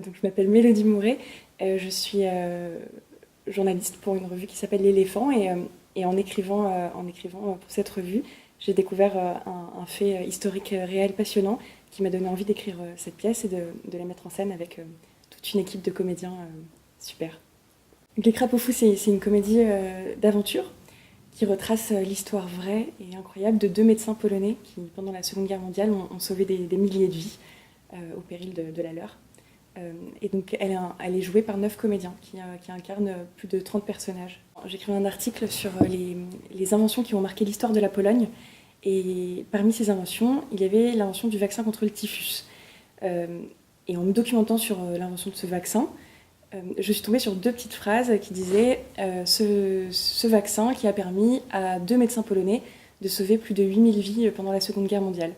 Donc, je m'appelle Mélodie Mouret, je suis journaliste pour une revue qui s'appelle L'Éléphant et en écrivant pour cette revue, j'ai découvert un fait historique réel passionnant qui m'a donné envie d'écrire cette pièce et de la mettre en scène avec toute une équipe de comédiens super. Donc, Les Crapauds Fous, c'est une comédie d'aventure qui retrace l'histoire vraie et incroyable de deux médecins polonais qui, pendant la Seconde Guerre mondiale, ont sauvé des milliers de vies au péril de la leur. Et donc elle est jouée par 9 comédiens qui incarnent plus de 30 personnages. J'ai écrit un article sur les inventions qui ont marqué l'histoire de la Pologne. Et parmi ces inventions, il y avait l'invention du vaccin contre le typhus. Et en me documentant sur l'invention de ce vaccin, je suis tombée sur deux petites phrases qui disaient ce vaccin qui a permis à deux médecins polonais de sauver plus de 8000 vies pendant la Seconde Guerre mondiale.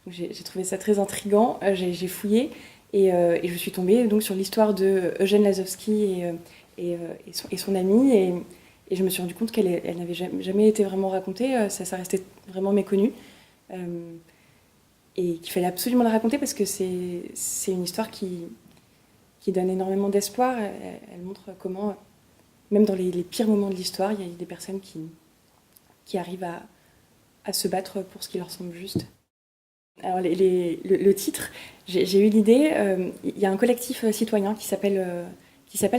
Donc j'ai trouvé ça très intriguant, j'ai fouillé et je suis tombée donc sur l'histoire de Eugène Lasowski et son ami et je me suis rendu compte qu'elle n'avait jamais été vraiment racontée, ça restait vraiment méconnu. Et qu'il fallait absolument la raconter parce que c'est une histoire qui donne énormément d'espoir. Elle montre comment, même dans les pires moments de l'histoire, il y a des personnes qui arrivent à se battre pour ce qui leur semble juste. Alors le titre, j'ai eu l'idée, il y a un collectif citoyen qui s'appelle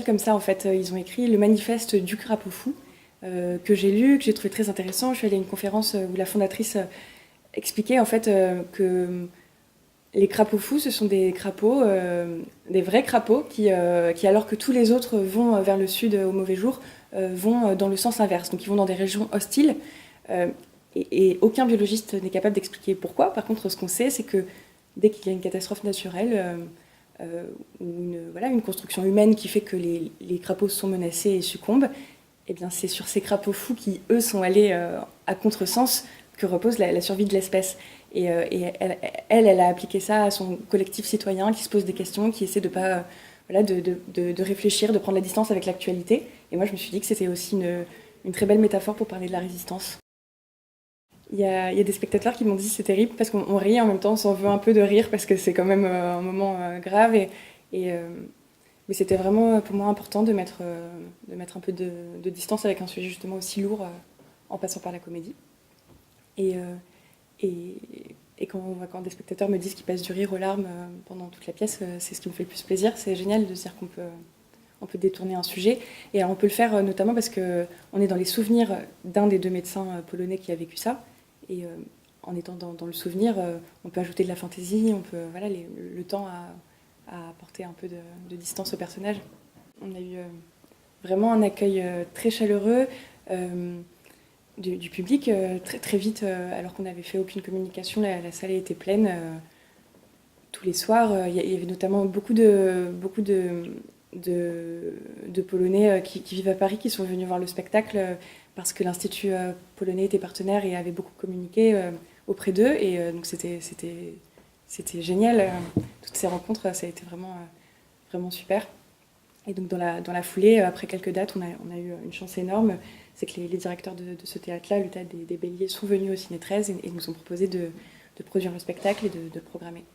comme ça en fait. Ils ont écrit le manifeste du crapaud fou, que j'ai lu, que j'ai trouvé très intéressant. Je suis allée à une conférence où la fondatrice expliquait en fait que les crapauds fous, ce sont des crapauds, des vrais crapauds qui, alors que tous les autres vont vers le sud au mauvais jour, vont dans le sens inverse. Donc ils vont dans des régions hostiles. Et aucun biologiste n'est capable d'expliquer pourquoi. Par contre, ce qu'on sait, c'est que dès qu'il y a une catastrophe naturelle ou une construction humaine qui fait que les crapauds sont menacés et succombent, eh bien, c'est sur ces crapauds fous qui, eux, sont allés à contresens que repose la survie de l'espèce. Et elle a appliqué ça à son collectif citoyen qui se pose des questions, qui essaie de réfléchir, de prendre la distance avec l'actualité. Et moi, je me suis dit que c'était aussi une très belle métaphore pour parler de la résistance. Il y a des spectateurs qui m'ont dit c'est terrible parce qu'on rit en même temps, on s'en veut un peu de rire parce que c'est quand même un moment grave. Mais c'était vraiment pour moi important de mettre un peu de distance avec un sujet justement aussi lourd en passant par la comédie. Et quand des spectateurs me disent qu'ils passent du rire aux larmes pendant toute la pièce, c'est ce qui me fait le plus plaisir. C'est génial de se dire qu'on peut détourner un sujet. Et alors on peut le faire notamment parce qu'on est dans les souvenirs d'un des deux médecins polonais qui a vécu ça. Et en étant dans le souvenir, on peut ajouter de la fantaisie, le temps à apporter un peu de distance au personnage. On a eu vraiment un accueil très chaleureux du public, très, très vite, alors qu'on n'avait fait aucune communication, la salle était pleine tous les soirs. Il y avait notamment beaucoup de Polonais qui vivent à Paris, qui sont venus voir le spectacle parce que l'Institut polonais était partenaire et avait beaucoup communiqué auprès d'eux. Et donc c'était génial. Toutes ces rencontres, ça a été vraiment, vraiment super. Et donc dans la foulée, après quelques dates, on a eu une chance énorme. C'est que les directeurs de ce théâtre-là, le théâtre des Béliers, sont venus au Ciné 13 et nous ont proposé de produire le spectacle et de programmer.